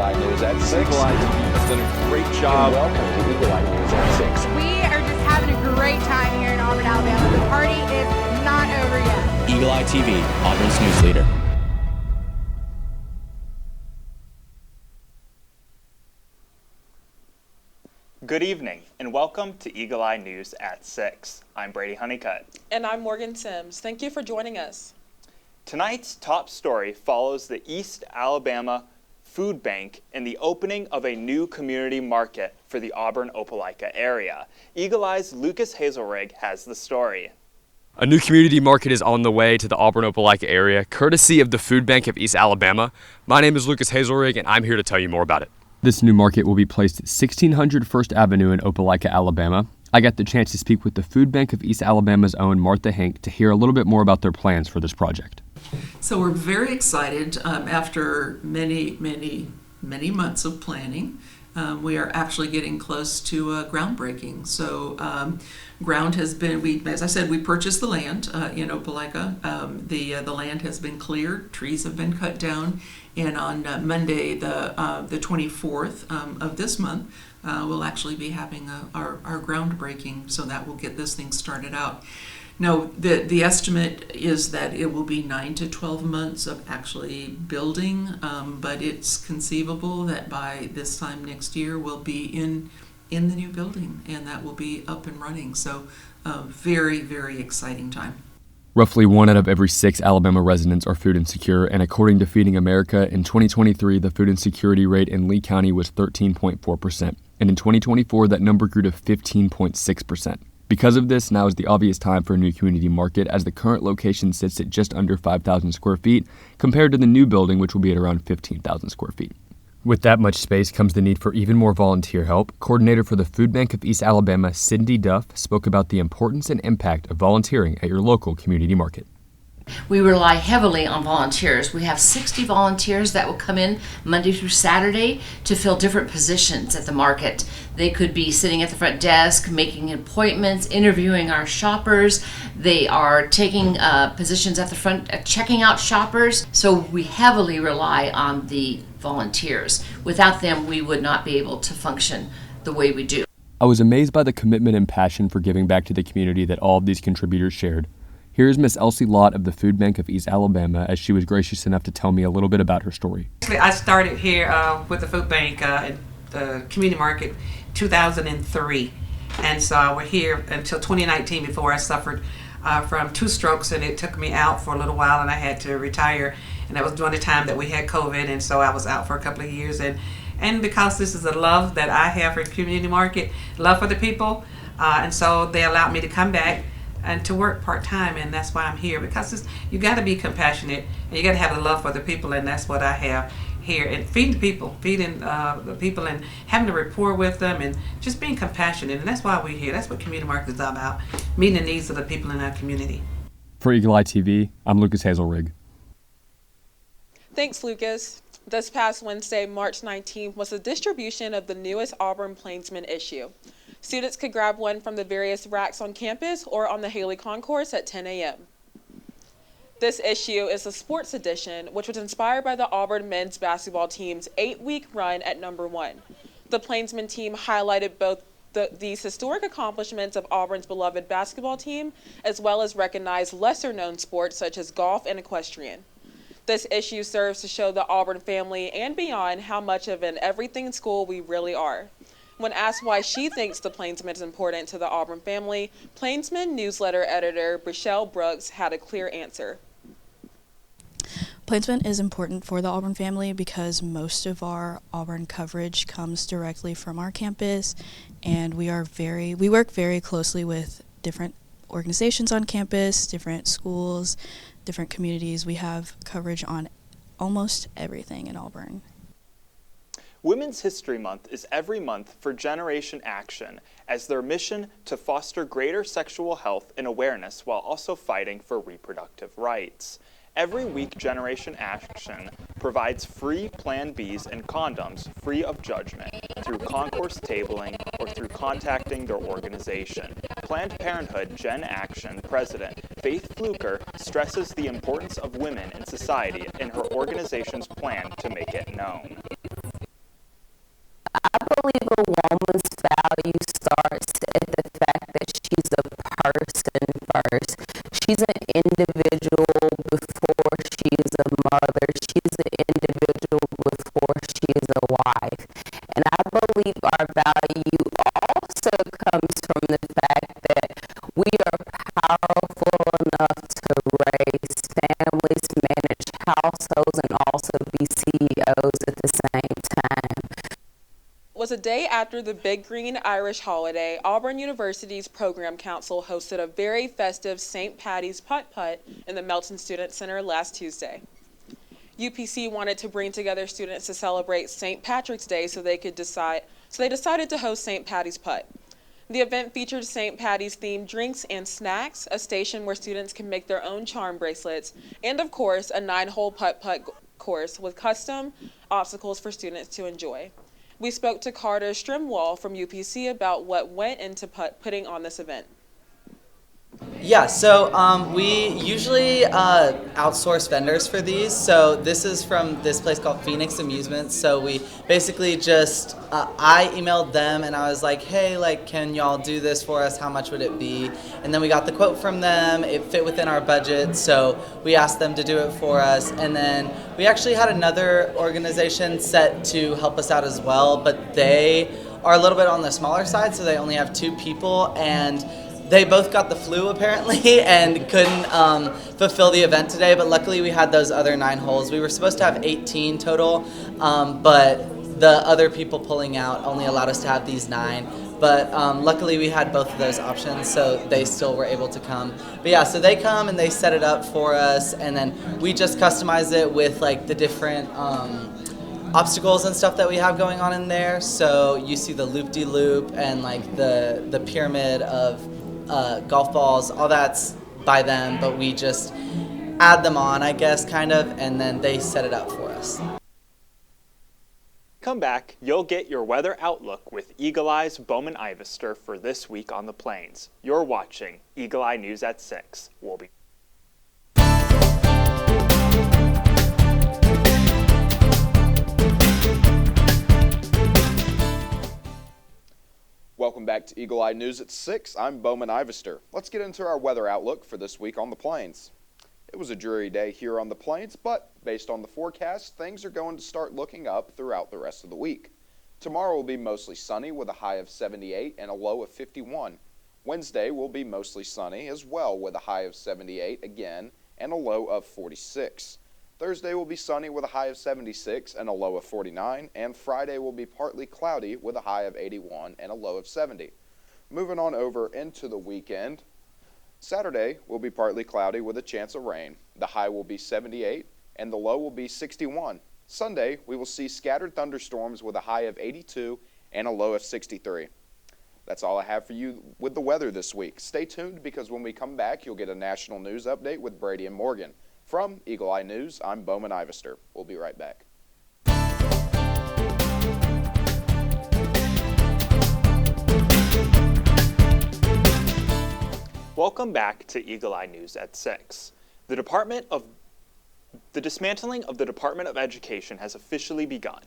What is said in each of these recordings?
Eye News at 6. Eagle Eye TV has done a great job. And welcome to Eagle Eye News at 6. We are just having a great time here in Auburn, Alabama. The party is not over yet. Eagle Eye TV, Auburn's news leader. Good evening and welcome to Eagle Eye News at 6. I'm Brady Huneycutt. And I'm Morgan Sims. Thank you for joining us. Tonight's top story follows the East Alabama Food Bank and the opening of a new community market for the Auburn-Opelika area. Eagle Eye's Lucas Hazelrig has the story. A new community market is on the way to the Auburn-Opelika area, courtesy of the Food Bank of East Alabama. My name is Lucas Hazelrig, and I'm here to tell you more about it. This new market will be placed at 1600 First Avenue in Opelika, Alabama. I got the chance to speak with the Food Bank of East Alabama's own Martha Hink to hear a little bit more about their plans for this project. So we're very excited after many months of planning. We are actually getting close to groundbreaking. So ground has been, as I said, we purchased the land in Opelika. The land has been cleared, trees have been cut down, and on Monday, the 24th of this month, we'll actually be having our groundbreaking, so that will get this thing started out. Now, the estimate is that it will be 9 to 12 months of actually building, but it's conceivable that by this time next year we'll be in the new building, and that will be up and running. So, very, very exciting time. Roughly 1 out of every 6 Alabama residents are food insecure, and according to Feeding America, in 2023, the food insecurity rate in Lee County was 13.4%, and in 2024, that number grew to 15.6%. Because of this, now is the obvious time for a new community market, as the current location sits at just under 5,000 square feet, compared to the new building, which will be at around 15,000 square feet. With that much space comes the need for even more volunteer help. Coordinator for the Food Bank of East Alabama, Cindy Duff, spoke about the importance and impact of volunteering at your local community market. We rely heavily on volunteers. We have 60 volunteers that will come in Monday through Saturday to fill different positions at the market. They could be sitting at the front desk, making appointments, interviewing our shoppers. They are taking positions at the front, checking out shoppers. So we heavily rely on the volunteers. Without them, we would not be able to function the way we do. I was amazed by the commitment and passion for giving back to the community that all of these contributors shared. Here's Miss Elsie Lott of the Food Bank of East Alabama, as she was gracious enough to tell me a little bit about her story. I started here with the Food Bank at the community market 2003, and so we're here until 2019 before I suffered from 2 strokes, and it took me out for a little while, and I had to retire, and that was during the time that we had COVID, and so I was out for a couple of years, and because this is a love that I have for community market, love for the people, and so they allowed me to come back and to work part-time, and that's why I'm here, because you got to be compassionate and you got to have the love for the people, and that's what I have here. And feeding the people and having a rapport with them and just being compassionate, and that's why we're here. That's what community market is all about, meeting the needs of the people in our community. For Eagle Eye TV, I'm Lucas Hazelrig. Thanks, Lucas. This past Wednesday, March 19th, was the distribution of the newest Auburn Plainsman issue. Students could grab one from the various racks on campus or on the Haley Concourse at 10 a.m. This issue is the sports edition, which was inspired by the Auburn men's basketball team's 8-week run at number 1. The Plainsman team highlighted both these historic accomplishments of Auburn's beloved basketball team, as well as recognized lesser-known sports such as golf and equestrian. This issue serves to show the Auburn family and beyond how much of an everything school we really are. When asked why she thinks the Plainsman is important to the Auburn family, Plainsman newsletter editor Brichelle Brooks had a clear answer. Plainsman is important for the Auburn family because most of our Auburn coverage comes directly from our campus, and we work very closely with different organizations on campus, different schools, different communities. We have coverage on almost everything in Auburn. Women's History Month is every month for Generation Action, as their mission to foster greater sexual health and awareness while also fighting for reproductive rights. Every week, Generation Action provides free Plan Bs and condoms free of judgment through concourse tabling or through contacting their organization. Planned Parenthood Gen Action President Faith Fluker stresses the importance of women in society in her organization's plan to make it known. mother. She's an individual before she is a wife. And I believe our value also comes from the fact that we are powerful enough to raise families, manage households, and also be CEOs at the same time. Was a day after the Big Green Irish holiday, Auburn University's Program Council hosted a very festive St. Patty's Putt-Putt in the Melton Student Center last Tuesday. UPC wanted to bring together students to celebrate St. Patrick's Day so they decided to host St. Patty's Putt. The event featured St. Patty's themed drinks and snacks, a station where students can make their own charm bracelets, and of course, a 9-hole putt-putt course with custom obstacles for students to enjoy. We spoke to Carter Strimwall from UPC about what went into putting on this event. Yeah, so we usually outsource vendors for these. So this is from this place called Phoenix Amusements. So we basically just, I emailed them and I was like, hey, like, can y'all do this for us? How much would it be? And then we got the quote from them. It fit within our budget, so we asked them to do it for us. And then we actually had another organization set to help us out as well, but they are a little bit on the smaller side, so they only have 2 people, and they both got the flu apparently and couldn't fulfill the event today, but luckily we had those other 9 holes. We were supposed to have 18 total, but the other people pulling out only allowed us to have these 9. But luckily we had both of those options, so they still were able to come. But yeah, so they come and they set it up for us, and then we just customize it with like the different obstacles and stuff that we have going on in there. So you see the loop-de-loop and like the pyramid of golf balls, all that's by them, but we just add them on, I guess, kind of, and then they set it up for us. Come back, you'll get your weather outlook with Eagle Eye's Beauman Ivester for this week on the plains. You're watching Eagle Eye News at 6. We'll be Welcome back to Eagle Eye News at 6. I'm Beauman Ivester. Let's get into our weather outlook for this week on the plains. It was a dreary day here on the plains, but based on the forecast, things are going to start looking up throughout the rest of the week. Tomorrow will be mostly sunny with a high of 78 and a low of 51. Wednesday will be mostly sunny as well with a high of 78 again and a low of 46. Thursday will be sunny with a high of 76 and a low of 49, and Friday will be partly cloudy with a high of 81 and a low of 70. Moving on over into the weekend, Saturday will be partly cloudy with a chance of rain. The high will be 78 and the low will be 61. Sunday, we will see scattered thunderstorms with a high of 82 and a low of 63. That's all I have for you with the weather this week. Stay tuned because when we come back, you'll get a national news update with Brady and Morgan. From Eagle Eye News, I'm Beauman Ivester. We'll be right back. Welcome back to Eagle Eye News at 6. The dismantling of the Department of Education has officially begun.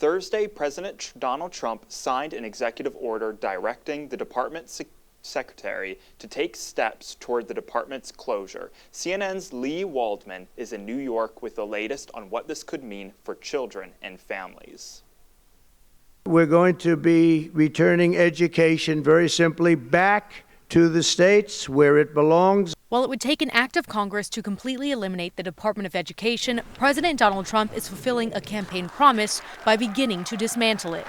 Thursday, President Donald Trump signed an executive order directing the department's secretary to take steps toward the department's closure. CNN's Lee Waldman is in New York with the latest on what this could mean for children and families. We're going to be returning education very simply back to the states where it belongs. While it would take an act of Congress to completely eliminate the Department of Education, President Donald Trump is fulfilling a campaign promise by beginning to dismantle it.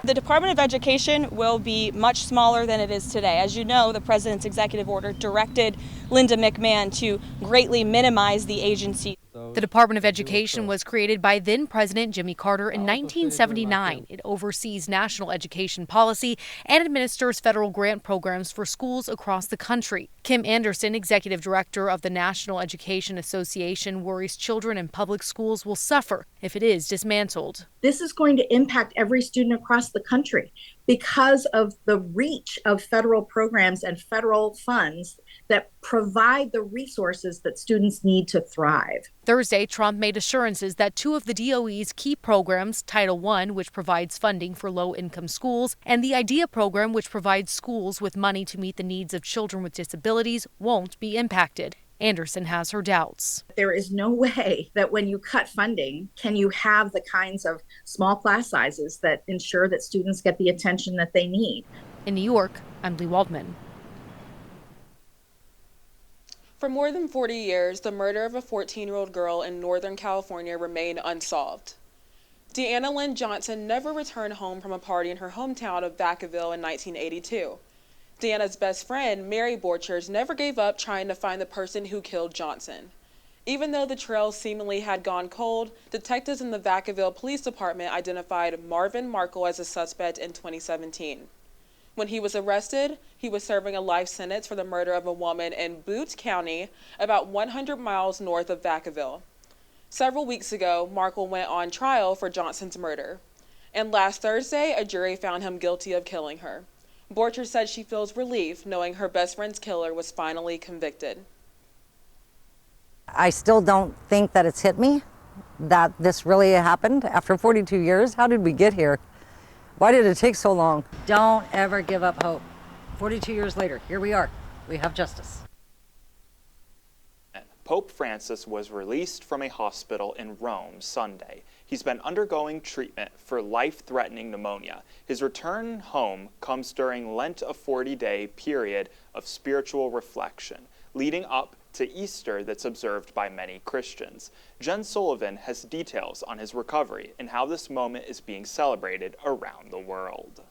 The Department of Education will be much smaller than it is today. As you know, the President's executive order directed Linda McMahon to greatly minimize the agency. The Department of Education was created by then-President Jimmy Carter in 1979. It oversees national education policy and administers federal grant programs for schools across the country. Kim Anderson, executive director of the National Education Association, worries children in public schools will suffer if it is dismantled. This is going to impact every student across the country because of the reach of federal programs and federal funds that provide the resources that students need to thrive. Thursday, Trump made assurances that 2 of the DOE's key programs, Title I, which provides funding for low-income schools, and the IDEA program, which provides schools with money to meet the needs of children with disabilities, won't be impacted. Anderson has her doubts. There is no way that when you cut funding, can you have the kinds of small class sizes that ensure that students get the attention that they need. In New York, I'm Lee Waldman. For more than 40 years, the murder of a 14-year-old girl in Northern California remained unsolved. Deanna Lynn Johnson never returned home from a party in her hometown of Vacaville in 1982. Deanna's best friend, Mary Borchers, never gave up trying to find the person who killed Johnson. Even though the trail seemingly had gone cold, detectives in the Vacaville Police Department identified Marvin Markle as a suspect in 2017. When he was arrested, he was serving a life sentence for the murder of a woman in Butte County, about 100 miles north of Vacaville. Several weeks ago, Markle went on trial for Johnson's murder. And last Thursday, a jury found him guilty of killing her. Borchers said she feels relief knowing her best friend's killer was finally convicted. I still don't think that it's hit me, that this really happened after 42 years. How did we get here? Why did it take so long? Don't ever give up hope. 42 years later, here we are. We have justice. Pope Francis was released from a hospital in Rome Sunday. He's been undergoing treatment for life-threatening pneumonia. His return home comes during Lent, a 40-day period of spiritual reflection, leading up to Easter that's observed by many Christians. Jen Sullivan has details on his recovery and how this moment is being celebrated around the world.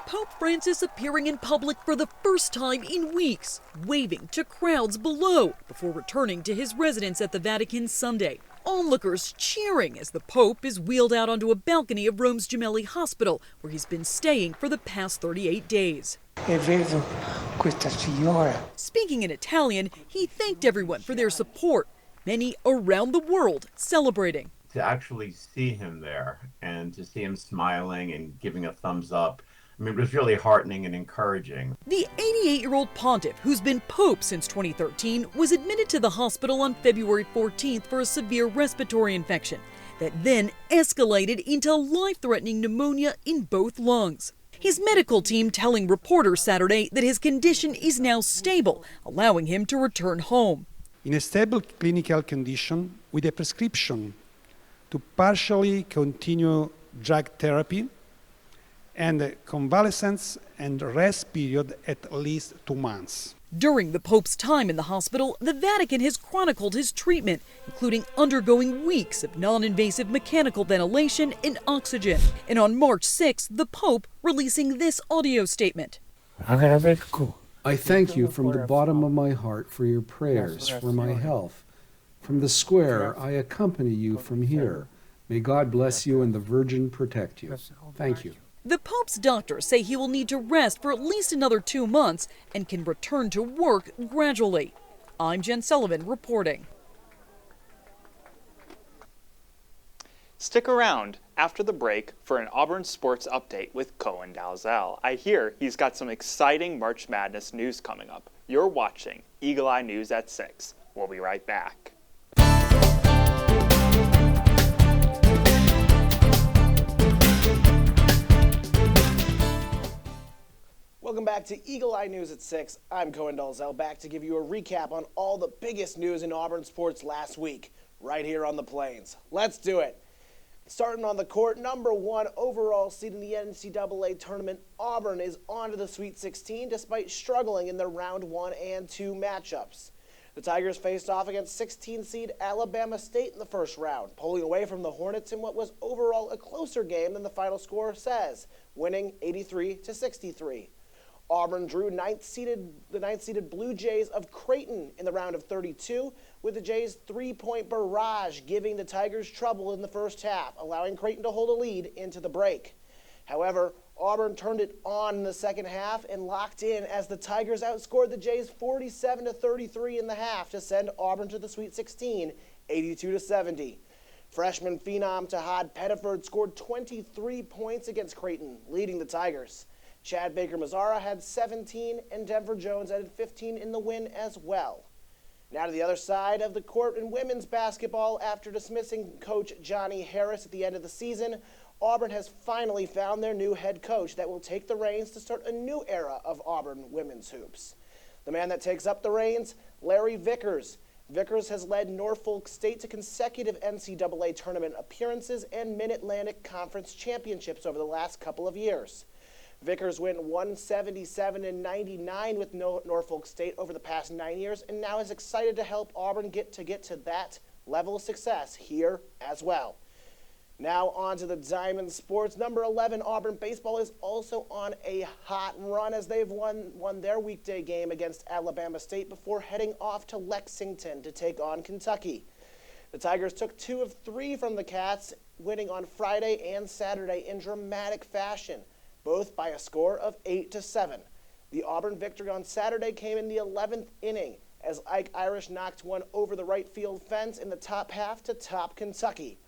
Pope Francis appearing in public for the first time in weeks, waving to crowds below before returning to his residence at the Vatican Sunday. Onlookers cheering as the Pope is wheeled out onto a balcony of Rome's Gemelli Hospital, where he's been staying for the past 38 days. Speaking in Italian, he thanked everyone for their support, many around the world celebrating. To actually see him there and to see him smiling and giving a thumbs up, I mean, it was really heartening and encouraging. The 88-year-old pontiff, who's been pope since 2013, was admitted to the hospital on February 14th for a severe respiratory infection that then escalated into life-threatening pneumonia in both lungs. His medical team telling reporters Saturday that his condition is now stable, allowing him to return home. In a stable clinical condition with a prescription to partially continue drug therapy and a convalescence and rest period at least 2 months. During the Pope's time in the hospital, the Vatican has chronicled his treatment, including undergoing weeks of non-invasive mechanical ventilation and oxygen. And on March 6th, the Pope releasing this audio statement. I thank you from the bottom of my heart for your prayers, for my health. From the square, I accompany you from here. May God bless you and the Virgin protect you. Thank you. The Pope's doctors say he will need to rest for at least another 2 months and can return to work gradually. I'm Jen Sullivan reporting. Stick around after the break for an Auburn sports update with Cohen Dalzell. I hear he's got some exciting March Madness news coming up. You're watching Eagle Eye News at 6. We'll be right back. Welcome back to Eagle Eye News at 6. I'm Cohen Dalzell, back to give you a recap on all the biggest news in Auburn sports last week, right here on the Plains. Let's do it. Starting on the court, number 1 overall seed in the NCAA tournament, Auburn is on to the Sweet 16 despite struggling in their round 1 and 2 matchups. The Tigers faced off against 16 seed Alabama State in the first round, pulling away from the Hornets in what was overall a closer game than the final score says, winning 83-63. Auburn drew the ninth-seeded Blue Jays of Creighton in the round of 32, with the Jays' 3-point barrage giving the Tigers trouble in the first half, allowing Creighton to hold a lead into the break. However, Auburn turned it on in the second half and locked in as the Tigers outscored the Jays 47-33 in the half to send Auburn to the Sweet 16, 82-70. Freshman phenom Tahad Pettiford scored 23 points against Creighton, leading the Tigers. Chad Baker-Mazzara had 17, and Denver Jones added 15 in the win as well. Now to the other side of the court in women's basketball. After dismissing coach Johnny Harris at the end of the season, Auburn has finally found their new head coach that will take the reins to start a new era of Auburn women's hoops. The man that takes up the reins, Larry Vickers. Vickers has led Norfolk State to consecutive NCAA tournament appearances and Mid-Atlantic Conference championships over the last couple of years. Vickers went 177-99 with Norfolk State over the past 9 years, and now is excited to help Auburn get to that level of success here as well. Now on to the Diamond Sports. Number 11, Auburn baseball is also on a hot run as they've won their weekday game against Alabama State before heading off to Lexington to take on Kentucky. The Tigers took 2 of 3 from the Cats, winning on Friday and Saturday in dramatic fashion, both by a score of 8-7. The Auburn victory on Saturday came in the 11th inning as Ike Irish knocked one over the right field fence in the top half to top Kentucky.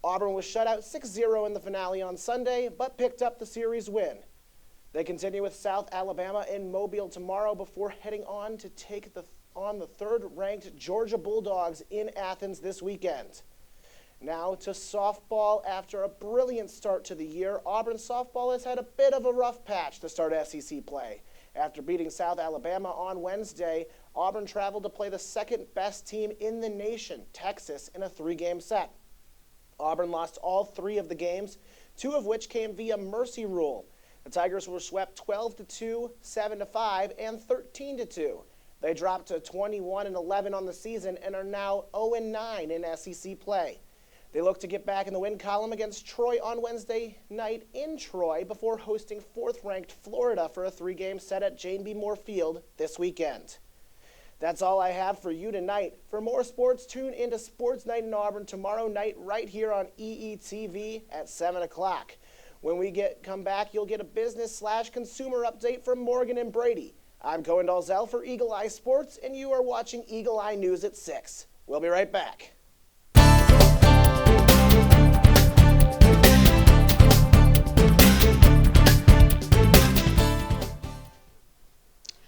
Auburn was shut out 6-0 in the finale on Sunday, but picked up the series win. They continue with South Alabama in Mobile tomorrow before heading on to take on the third-ranked Georgia Bulldogs in Athens this weekend. Now to softball. After a brilliant start to the year, Auburn softball has had a bit of a rough patch to start SEC play. After beating South Alabama on Wednesday, Auburn traveled to play the second-best team in the nation, Texas, in a 3-game set. Auburn lost all 3 of the games, 2 of which came via mercy rule. The Tigers were swept 12-2, 7-5, and 13-2. They dropped to 21-11 on the season and are now 0-9 in SEC play. They look to get back in the win column against Troy on Wednesday night in Troy before hosting 4th-ranked Florida for a 3-game set at Jane B. Moore Field this weekend. That's all I have for you tonight. For more sports, tune into Sports Night in Auburn tomorrow night right here on EETV at 7 o'clock. When we come back, you'll get a business/consumer update from Morgan and Brady. I'm Cohen Dalzell for Eagle Eye Sports, and you are watching Eagle Eye News at 6. We'll be right back.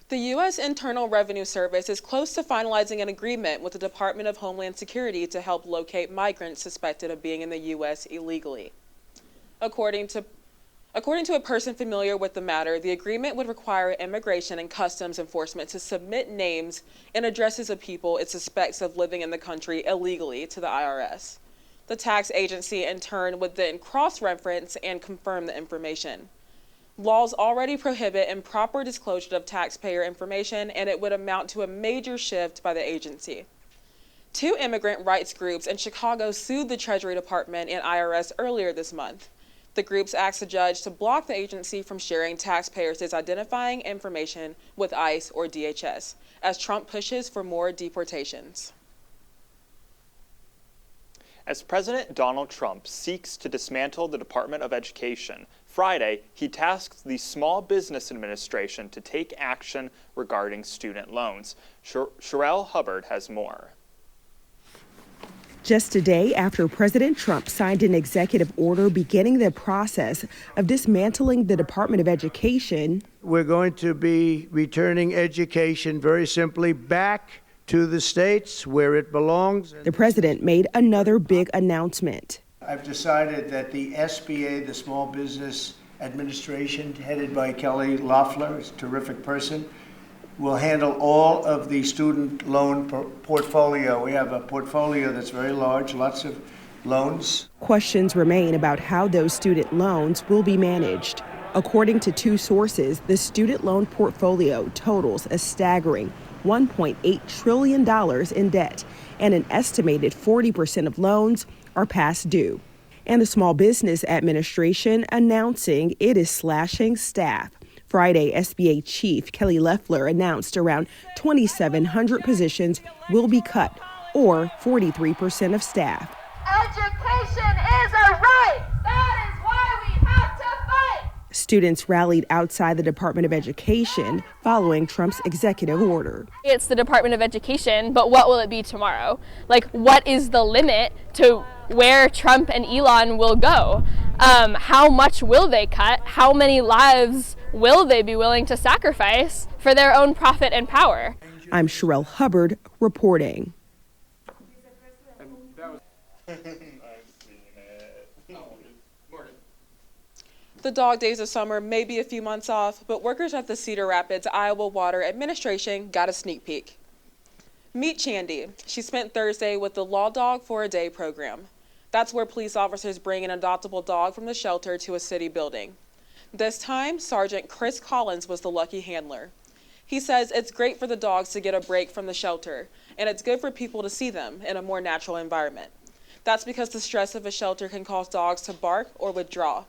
The U.S. Internal Revenue Service is close to finalizing an agreement with the Department of Homeland Security to help locate migrants suspected of being in the U.S. illegally. According to a person familiar with the matter, the agreement would require Immigration and Customs Enforcement to submit names and addresses of people it suspects of living in the country illegally to the IRS. The tax agency, in turn, would then cross-reference and confirm the information. Laws already prohibit improper disclosure of taxpayer information, and it would amount to a major shift by the agency. 2 immigrant rights groups in Chicago sued the Treasury Department and IRS earlier this month. The groups asked the judge to block the agency from sharing taxpayers' identifying information with ICE or DHS, as Trump pushes for more deportations. As President Donald Trump seeks to dismantle the Department of Education, Friday, he tasked the Small Business Administration to take action regarding student loans. Sherelle Hubbard has more. Just a day after President Trump signed an executive order beginning the process of dismantling the Department of Education, we're going to be returning education very simply back to the states where it belongs. The president made another big announcement. I've decided that the SBA, the Small Business Administration, headed by Kelly Loeffler, a terrific person, will handle all of the student loan portfolio. We have a portfolio that's very large, lots of loans. Questions remain about how those student loans will be managed. According to 2 sources, the student loan portfolio totals a staggering $1.8 trillion in debt, and an estimated 40% of loans are past due. And the Small Business Administration announcing it is slashing staff. Friday, SBA Chief Kelly Loeffler announced around 2,700 positions will be cut, or 43% of staff. Education is a right. That is why we have to fight. Students rallied outside the Department of Education following Trump's executive order. It's the Department of Education, but what will it be tomorrow? Like, what is the limit to where Trump and Elon will go? How much will they cut? How many lives will they be willing to sacrifice for their own profit and power? I'm Sherelle Hubbard reporting. The dog days of summer may be a few months off, but workers at the Cedar Rapids Iowa Water Administration got a sneak peek. Meet Chandy. She spent Thursday with the Law Dog for a Day program. That's where police officers bring an adoptable dog from the shelter to a city building. This time, Sergeant Chris Collins was the lucky handler. He says it's great for the dogs to get a break from the shelter, and it's good for people to see them in a more natural environment. That's because the stress of a shelter can cause dogs to bark or withdraw.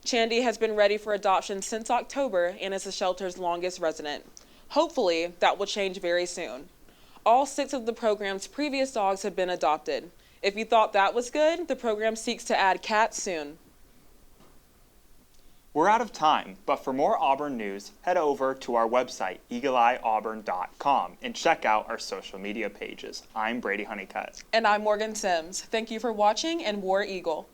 Chandy has been ready for adoption since October and is the shelter's longest resident. Hopefully, that will change very soon. All 6 of the program's previous dogs have been adopted. If you thought that was good, the program seeks to add cats soon. We're out of time, but for more Auburn news, head over to our website, eagleeyeauburn.com, and check out our social media pages. I'm Brady Huneycutt. And I'm Morgan Sims. Thank you for watching, and War Eagle.